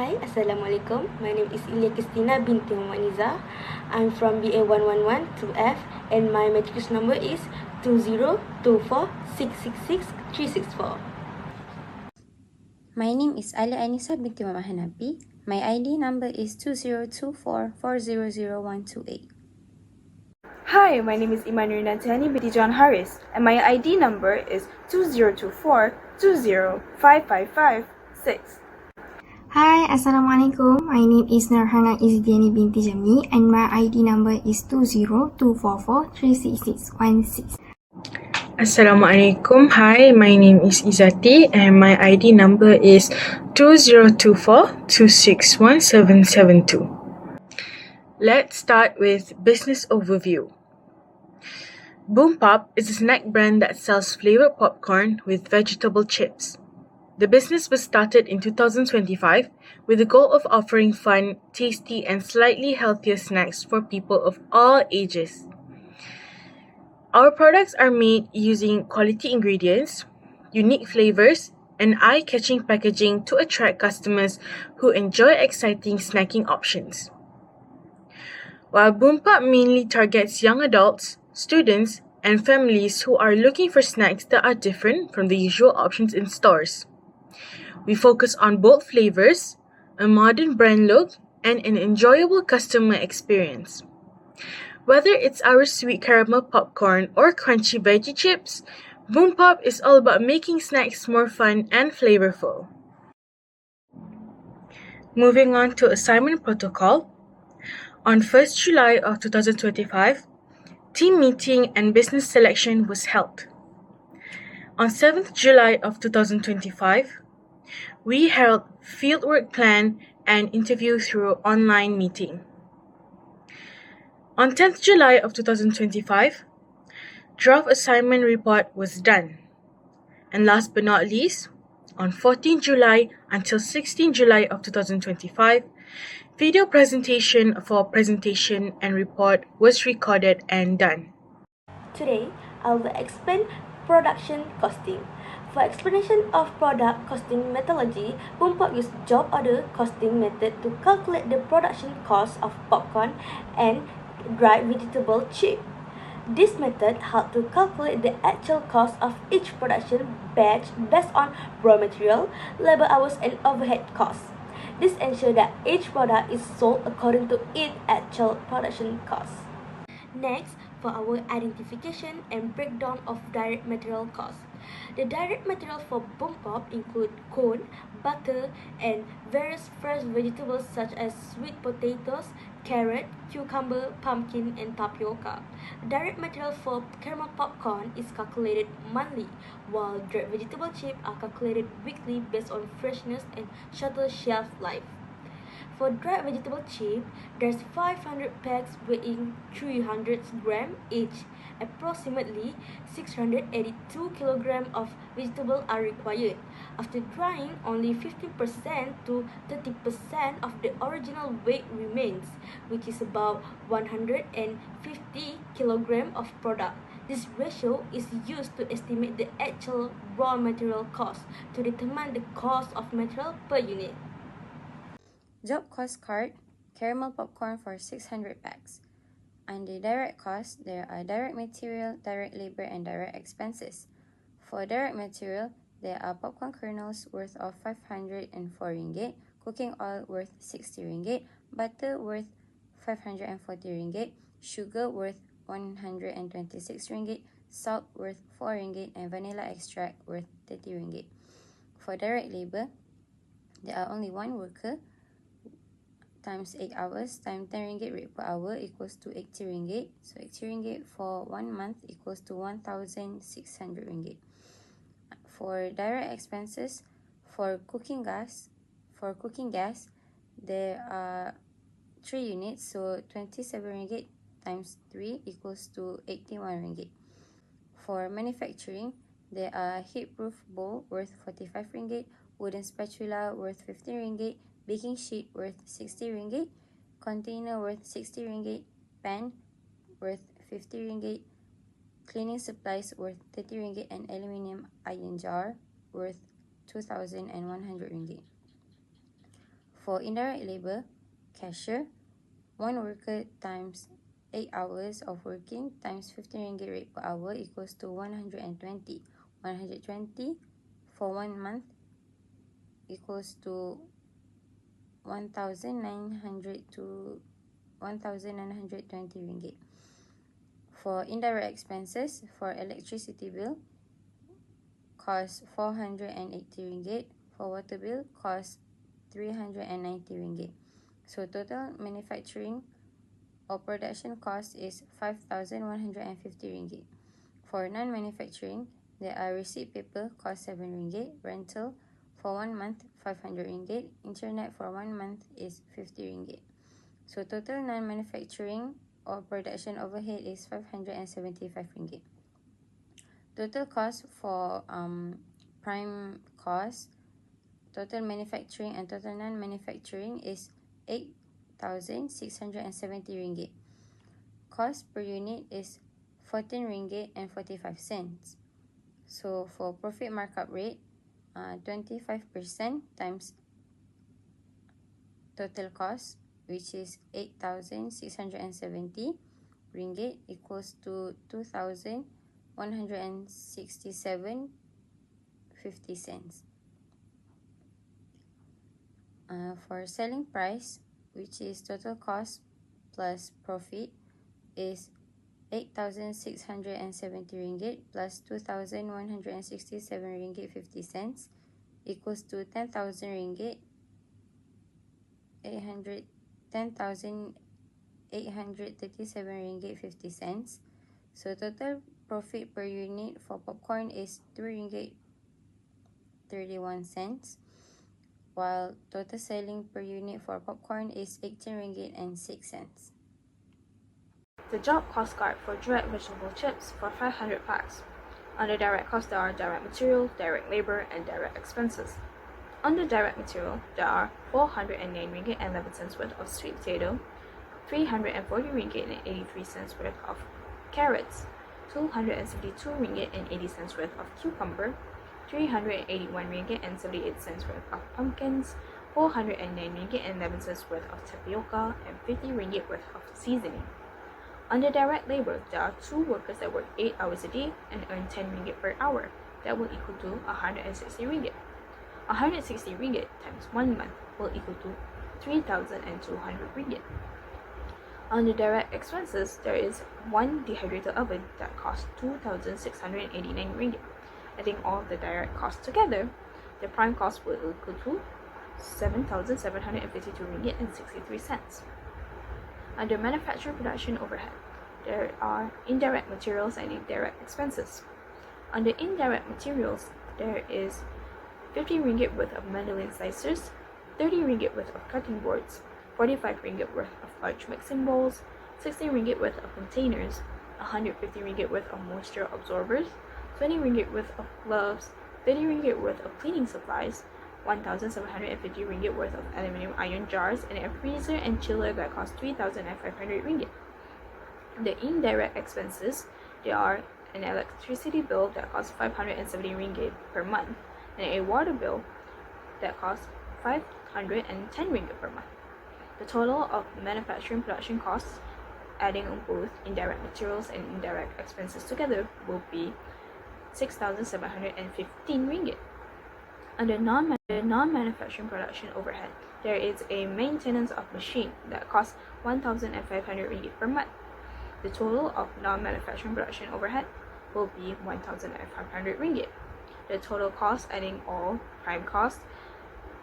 Hi, Assalamualaikum. My name is Ilya Christina binti Muhammad Niza. I'm from BA1112F and my matriculation number is 2024666364. My name is Alia Anissa binti Muhammad Hanapi. My ID number is 2024400128. Hi, my name is Imanur Nantani binti John Harris, and my ID number is 2024205556. Hi, Assalamualaikum. My name is Narhana Izdiani binti Jamni and my ID number is 20244366616. Assalamualaikum. Hi, my name is Izati and my ID number is 2024261772. Let's start with business overview. Boom Pop is a snack brand that sells flavored popcorn with vegetable chips. The business was started in 2025 with the goal of offering fun, tasty, and slightly healthier snacks for people of all ages. Our products are made using quality ingredients, unique flavors, and eye-catching packaging to attract customers who enjoy exciting snacking options. While Boom Pop mainly targets young adults, students, and families who are looking for snacks that are different from the usual options in stores. We focus on bold flavors, a modern brand look, and an enjoyable customer experience. Whether it's our sweet caramel popcorn or crunchy veggie chips, Boom Pop is all about making snacks more fun and flavorful. Moving on to assignment protocol. On 1st July of 2025, team meeting and business selection was held. On 7th July of 2025, we held fieldwork plan and interview through online meeting. On 10th July of 2025, draft assignment report was done. And last but not least, on 14th July until 16th July of 2025, video presentation for presentation and report was recorded and done. Today, I will explain production costing. For explanation of product costing methodology, Boom Pop uses job order costing method to calculate the production cost of popcorn and dried vegetable chip. This method helps to calculate the actual cost of each production batch based on raw material, labor hours, and overhead costs. This ensures that each product is sold according to its actual production cost. Next, for our identification and breakdown of direct material costs. The direct material for Boom Pop include corn, butter, and various fresh vegetables such as sweet potatoes, carrot, cucumber, pumpkin, and tapioca. Direct material for caramel popcorn is calculated monthly, while dried vegetable chips are calculated weekly based on freshness and shorter shelf life. For dried vegetable chip, there's 500 packs weighing 300 grams each. Approximately 682 kilograms of vegetables are required. After drying, only 15% to 30% of the original weight remains, which is about 150 kilograms of product. This ratio is used to estimate the actual raw material cost to determine the cost of material per unit. Job cost card, caramel popcorn for 600 packs. Under direct cost, there are direct material, direct labor, and direct expenses. For direct material, there are popcorn kernels worth of 504 ringgit, cooking oil worth 60 ringgit, butter worth 540 ringgit, sugar worth 126 ringgit, salt worth 4 ringgit, and vanilla extract worth 30 ringgit. For direct labor, there are only one worker times 8 hours times 10 ringgit rate per hour equals to 80 ringgit. So 80 ringgit for 1 month equals to 1,600 ringgit. For direct expenses, for cooking gas, there are 3 units, so 27 ringgit times 3 equals to 81 ringgit. For manufacturing, there are heat-proof bowl worth 45 ringgit, wooden spatula worth 15 ringgit, baking sheet worth 60 ringgit, container worth 60 ringgit, pan worth 50 ringgit, cleaning supplies worth 30 ringgit, and aluminium iron jar worth 2,100 ringgit. For indirect labor, cashier, 1 worker times 8 hours of working times 15 ringgit rate per hour equals to 120. 120 for 1 month equals to 1,900 to 1,920 ringgit. For indirect expenses, for electricity bill, cost 480 ringgit. For water bill, cost 390 ringgit. So total manufacturing or production cost is 5,150 ringgit. For non-manufacturing, there are receipt paper cost 7 ringgit, rental for 1 month 500 ringgit, internet for 1 month is 50 ringgit. So total non-manufacturing or production overhead is 575 ringgit. Total cost for prime cost, total manufacturing and total non-manufacturing is 8,670 ringgit. Cost per unit is 14 ringgit and 45 cents. So for profit markup rate, 25% times total cost, which is 8,670 ringgit equals to 2,167.50 cents. For selling price, which is total cost plus profit, is 8,670 ringgit plus 2,167 ringgit 50 cents equals to 10,000 ringgit 10,837 ringgit 50 cents. So total profit per unit for popcorn is 2 ringgit 31 cents, while total selling per unit for popcorn is 18 ringgit and 6 cents. The job cost card for direct vegetable chips for 500 packs. Under direct cost, there are direct material, direct labor, and direct expenses. Under direct material, there are 409 ringgit and 11 cents worth of sweet potato, 340 ringgit and 83 cents worth of carrots, 272 ringgit and 80 cents worth of cucumber, 381 ringgit and 78 cents worth of pumpkins, 409 ringgit and 11 cents worth of tapioca, and 50 ringgit worth of seasoning. Under direct labor, there are 2 workers that work 8 hours a day and earn 10 ringgit per hour. That will equal to 160 ringgit. 160 ringgit times 1 month will equal to 3,200 ringgit. Under direct expenses, there is 1 dehydrator oven that costs 2,689 ringgit. Adding all the direct costs together, the prime cost will equal to 7,752 ringgit and 63 cents. Under manufacturing production overhead, there are indirect materials and indirect expenses. Under indirect materials, there is 50 ringgit worth of mandolin slicers, 30 ringgit worth of cutting boards, 45 ringgit worth of large mixing bowls, 60 ringgit worth of containers, 150 ringgit worth of moisture absorbers, 20 ringgit worth of gloves, 30 ringgit worth of cleaning supplies, 1,750 ringgit worth of aluminum iron jars, and a freezer and chiller that cost 3,500 ringgit. The indirect expenses, there are an electricity bill that costs 570 ringgit per month, and a water bill that costs 510 ringgit per month. The total of manufacturing production costs, adding on both indirect materials and indirect expenses together, will be 6,715 ringgit. Under non-manufacturing production overhead, there is a maintenance of machine that costs 1,500 ringgit per month. The total of non-manufacturing production overhead will be 1,500 ringgit. The total cost, adding all prime costs,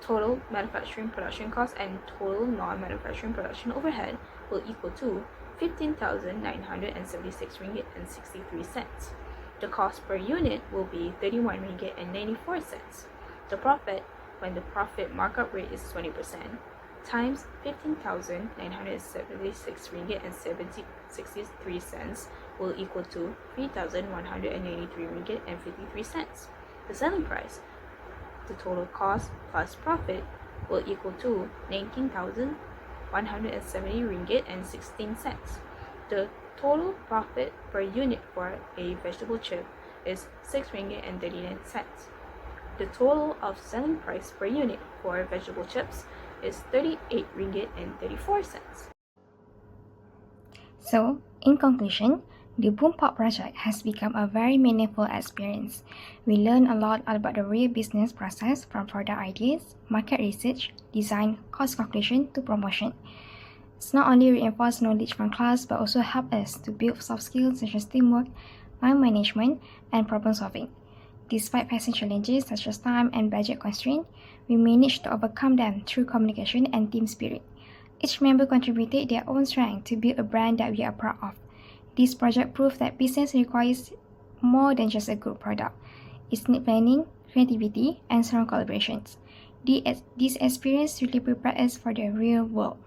total manufacturing production costs, and total non-manufacturing production overhead will equal to 15,976 ringgit and 63 cents. The cost per unit will be 31 ringgit and 94 cents. The profit, when the profit markup rate is 20%, times 15,976 ringgit and 63 cents will equal to 3,183 ringgit and 53 cents. The selling price, the total cost plus profit, will equal to 19,170 ringgit and 16 cents. The total profit per unit for a vegetable chip is 6 ringgit and 39 cents. The total of selling price per unit for vegetable chips is 38 ringgit and 34 cents. So, in conclusion, the Boom Pop project has become a very meaningful experience. We learn a lot about the real business process from product ideas, market research, design, cost calculation to promotion. It's not only reinforced knowledge from class but also help us to build soft skills such as teamwork, time management, and problem solving. Despite facing challenges such as time and budget constraints, we managed to overcome them through communication and team spirit. Each member contributed their own strength to build a brand that we are proud of. This project proved that business requires more than just a good product. It needs planning, creativity, and strong collaborations. This experience really prepared us for the real world.